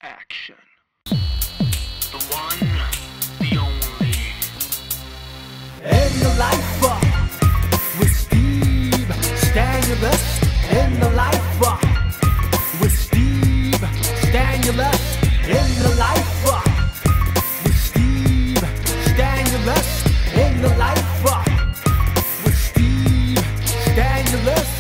Action. The one, the only. In the life with Steve Stanulis. In the life with Steve Stanulis. In the life with Steve Stanulis. In the life with Steve Stanulis.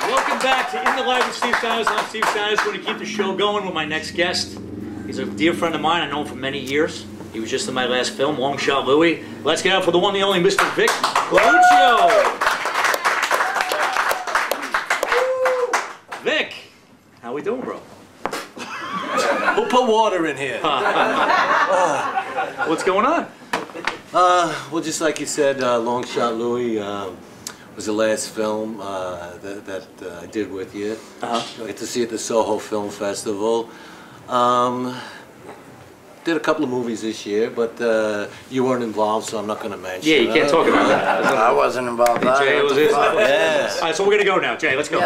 Welcome back to In the Life with Steve Stanulis. I'm Steve Stanulis. Going to keep the show going with my next guest. He's a dear friend of mine. I know him for many years. He was just in my last film, Long Shot Louie. Let's get out for the one, the only, Mr. Vic Collouchio. Vic, how we doing, bro? Who put water in here? What's going on? Well, just like you said, Long Shot Louie was the last film that I did with you. I get to see it at the Soho Film Festival. Did a couple of movies this year, but you weren't involved, so I'm not going to mention. Yeah, you can't talk about that. I wasn't involved. Jay was it? Yeah. All right, so we're going to go now. Jay, let's go.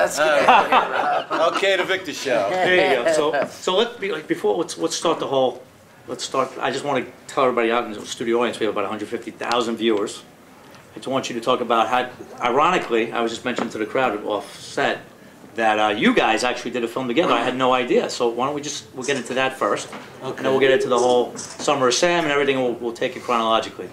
Okay, the Victor Show. There you go. So let's start the whole. I just want to tell everybody out in the studio audience we have about 150,000 viewers. I just want you to talk about how, ironically, I was just mentioning to the crowd off set that you guys actually did a film together. I had no idea. So why don't we'll get into that first, and then we'll get into the whole Summer of Sam and everything. We'll take it chronologically.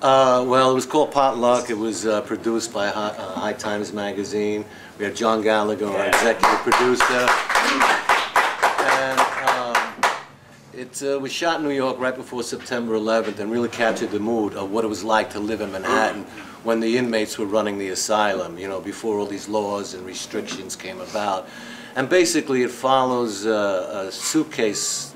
Well, it was called Potluck. It was produced by High Times Magazine. We had John Gallagher, our executive producer. And it was shot in New York right before September 11th and really captured the mood of what it was like to live in Manhattan when the inmates were running the asylum, you know, before all these laws and restrictions came about. And basically it follows a suitcase,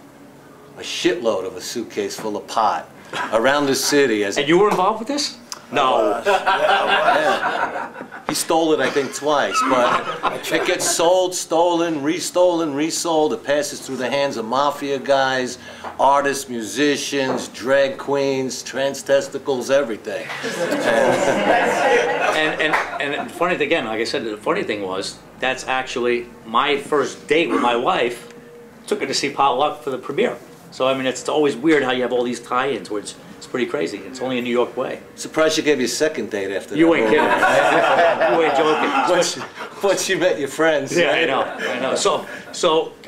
a shitload of a suitcase full of pot around the city. And you were involved with this? No. Yeah. He stole it, I think, twice, but it gets sold, stolen, resold. It passes through the hands of mafia guys, artists, musicians, drag queens, trans testicles, everything. And funny thing, again, like I said, the funny thing was, that's actually my first date with my wife. Took her to see Potluck for the premiere. So, I mean, it's always weird how you have all these tie-ins, which it's pretty crazy. It's only a New York way. Surprised you gave you a second date after that. You ain't kidding. You ain't joking. Once you met your friends. Yeah, I know. So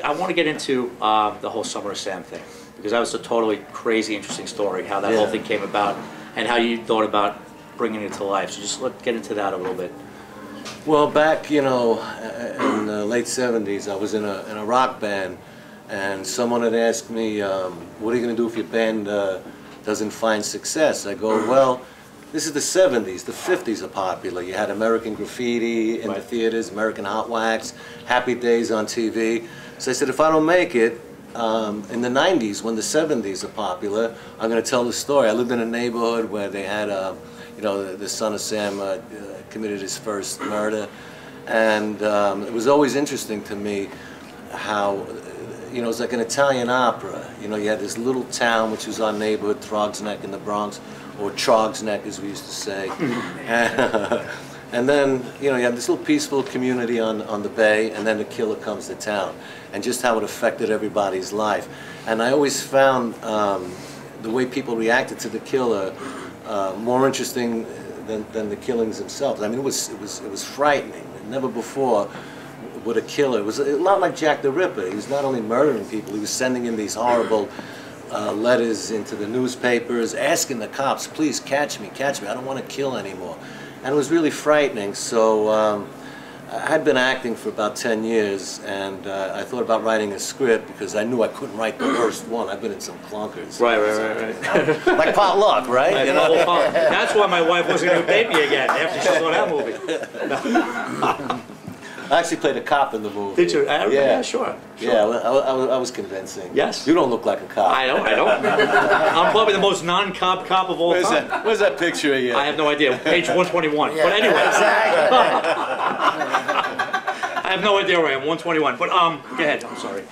I want to get into the whole Summer of Sam thing, because that was a totally crazy, interesting story, how that whole thing came about, and how you thought about bringing it to life. So just let's get into that a little bit. Well, back, you know, in the late 70s, I was in a rock band, and someone had asked me, what are you going to do if your band doesn't find success? I go, well, this is the 70s, the 50s are popular. You had American Graffiti in the theaters, American Hot Wax, Happy Days on TV. So I said, if I don't make it in the 90s, when the 70s are popular, I'm going to tell the story. I lived in a neighborhood where they had, you know, the son of Sam committed his first murder. And it was always interesting to me how, you know, it was like an Italian opera. You know, you had this little town, which was our neighborhood, Throgs Neck in the Bronx, or Trogs Neck, as we used to say. And then, you know, you have this little peaceful community on the bay, and then the killer comes to town, and just how it affected everybody's life. And I always found the way people reacted to the killer more interesting than the killings themselves. I mean, it was frightening. Never before would a killer. It was a lot like Jack the Ripper. He was not only murdering people, he was sending in these horrible letters into the newspapers, asking the cops, please catch me, I don't want to kill anymore. And it was really frightening. So I had been acting for about 10 years, and I thought about writing a script because I knew I couldn't write the worst one. I've been in some clunkers. Right. Like Potluck, right? You know? That's why my wife wasn't going to date me again after she saw that movie. I actually played a cop in the movie. Did you? Yeah, sure. Yeah, I was convincing. Yes. You don't look like a cop. I don't. I'm probably the most non-cop cop of all time. Where's that picture of you? I have no idea. Page 121. But anyway. Exactly. I have no idea where I am. 121. But go ahead. I'm sorry.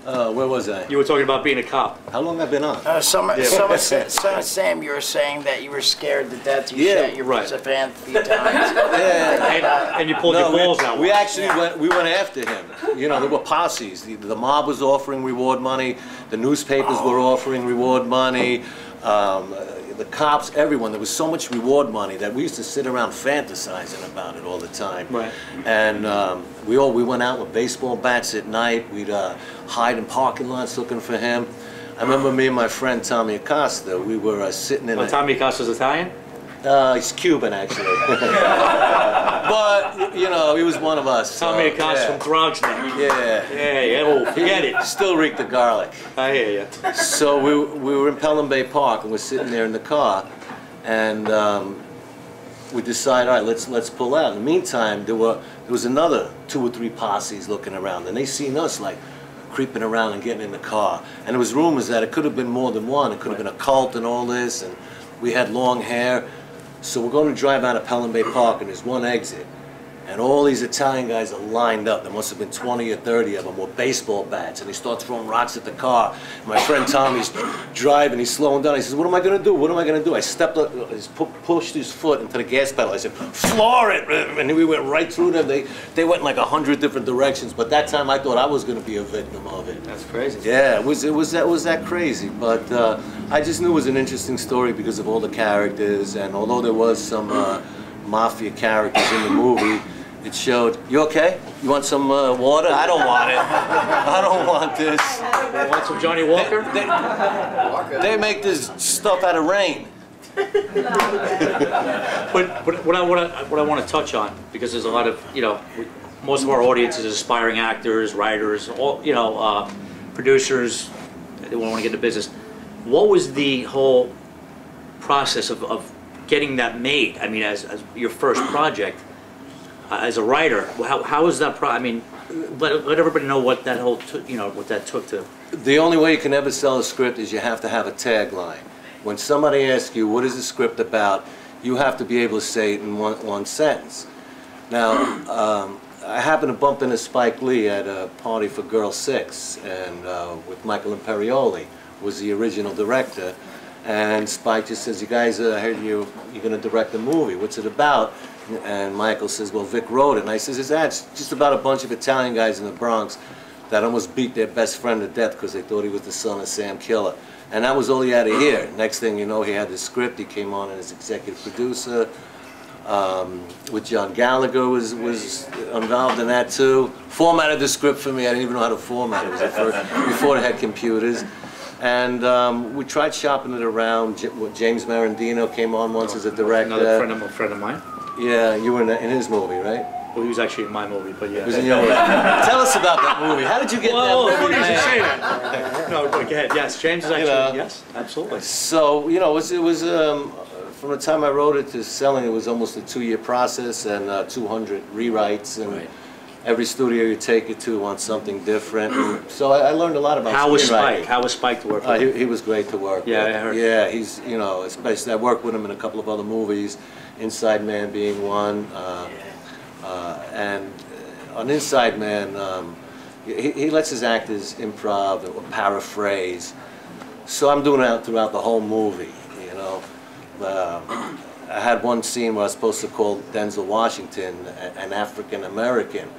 Where was I? You were talking about being a cop. How long have I been on? Someone, Sam, you were saying that you were scared to death. You Yeah, shot your right. fan a few times. Yeah. And you pulled your balls out. We actually went after him. You know, there were posses. The mob was offering reward money. The newspapers were offering reward money. The cops, everyone. There was so much reward money that we used to sit around fantasizing about it all the time. Right. And we went out with baseball bats at night. We'd hide in parking lots looking for him. I remember me and my friend Tommy Acosta. We were sitting in. Tommy Acosta's Italian? He's Cuban, actually. But, you know, he was one of us. Tommy Acosta yeah. from Bronx now. Yeah. Oh, forget it. Still reeked the garlic. I hear you. So we were in Pelham Bay Park, and we're sitting there in the car, and we decided, all right, let's pull out. In the meantime, there was another 2 or 3 posses looking around, and they seen us like creeping around and getting in the car. And there was rumors that it could have been more than one. It could have been a cult and all this, and we had long hair. So we're going to drive out of Pelham Bay Park, and there's one exit. And all these Italian guys are lined up. There must have been 20 or 30 of them with baseball bats, and they start throwing rocks at the car. And my friend Tommy's driving, he's slowing down. He says, what am I going to do? What am I going to do? I stepped up, pushed his foot into the gas pedal. I said, floor it! And we went right through them. They went in like 100 different directions, but that time I thought I was going to be a victim of it. That's crazy. Yeah, it was that crazy, but I just knew it was an interesting story because of all the characters, and although there was some mafia characters in the movie, it showed, you okay? You want some water? I don't want it. I don't want this. You want some Johnny Walker? They make this stuff out of rain. But what I want to touch on, because there's a lot of, you know, most of our audience is aspiring actors, writers, all, you know, producers. They want to get into business. What was the whole process of getting that made? I mean, as your first project, as a writer, how was that? I mean, let everybody know what that whole, what that took to. The only way you can ever sell a script is you have to have a tagline. When somebody asks you, what is the script about, you have to be able to say it in one sentence. Now, I happened to bump into Spike Lee at a party for Girl 6, and with Michael Imperioli, was the original director. And Spike just says, you guys, I heard you're going to direct a movie. What's it about? And Michael says, well, Vic wrote it. And I says, it's just about a bunch of Italian guys in the Bronx that almost beat their best friend to death because they thought he was the son of Sam Killer. And that was all he had to hear. Next thing you know, he had the script. He came on as executive producer. With John Gallagher was involved in that too. Formatted the script for me. I didn't even know how to format it. It was before they had computers. And we tried shopping it around. James Marandino came on once as a director. Another friend of mine. Yeah, you were in his movie, right? Well, he was actually in my movie, but yeah. He was in your movie. Tell us about that movie. How did you get that movie funny you should made? say that. No, go ahead. Yes, James is actually, yes, absolutely. So, you know, it was from the time I wrote it to selling, it was almost a 2-year process and 200 rewrites. And Right. every studio you take it to wants something different. And so I learned a lot about How was screenwriting. Spike? How was Spike to work with? He was great to work Yeah, with. I heard. Yeah, he's, you know, especially I worked with him in a couple of other movies, Inside Man being one. And on Inside Man, he lets his actors improv or paraphrase. So I'm doing that throughout the whole movie, you know. I had one scene where I was supposed to call Denzel Washington an African American.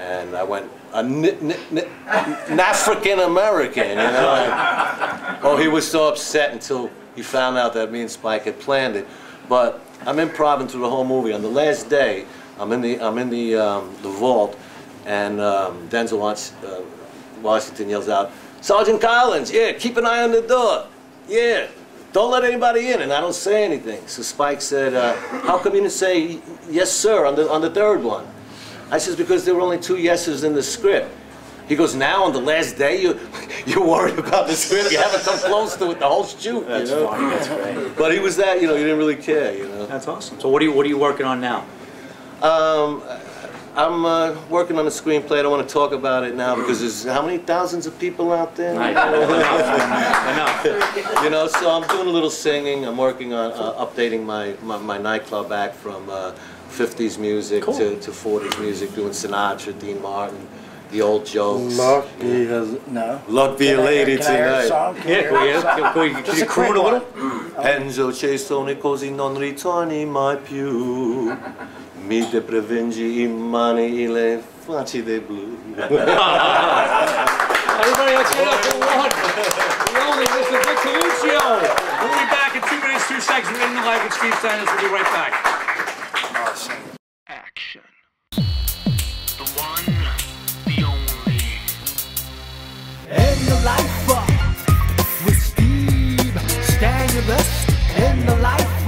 And I went, an African American, you know. Oh, he was so upset until he found out that me and Spike had planned it. But I'm improvising through the whole movie. On the last day, I'm in the vault, and Denzel Washington yells out, "Sergeant Collins, yeah, keep an eye on the door, yeah, don't let anybody in," and I don't say anything. So Spike said, "How come you didn't say yes, sir, on the third one?" I says, "Because there were only 2 yeses in the script." He goes, "Now on the last day, you're worried about the script. You haven't come close to it the whole shoot." That's you know? funny. That's great. But he was that, you know, he didn't really care, you know. That's awesome. So what are you working on now? I'm working on a screenplay. I don't want to talk about it now because there's how many thousands of people out there? I know. You know, so I'm doing a little singing. I'm working on updating my nightclub act from 50s music Cool. to 40s music, doing Sinatra, Dean Martin, the old jokes. Lucky has No. Luck be a lady Can I hear a tonight. song? Can I Yeah, hear can we, a song? can Just you a quick croon a little? Penso che sono così non ritorni mai più. Mi te prevengi in mani le facce blu. Everybody, let's get up for one. The only Mr. Vic Collouchio. We'll be back in 2 minutes, 2 seconds. We're in the live with Steve Stanulis. We'll be right back. Awesome. Action. The one, the only. In the life with Steve Stanulis. In the life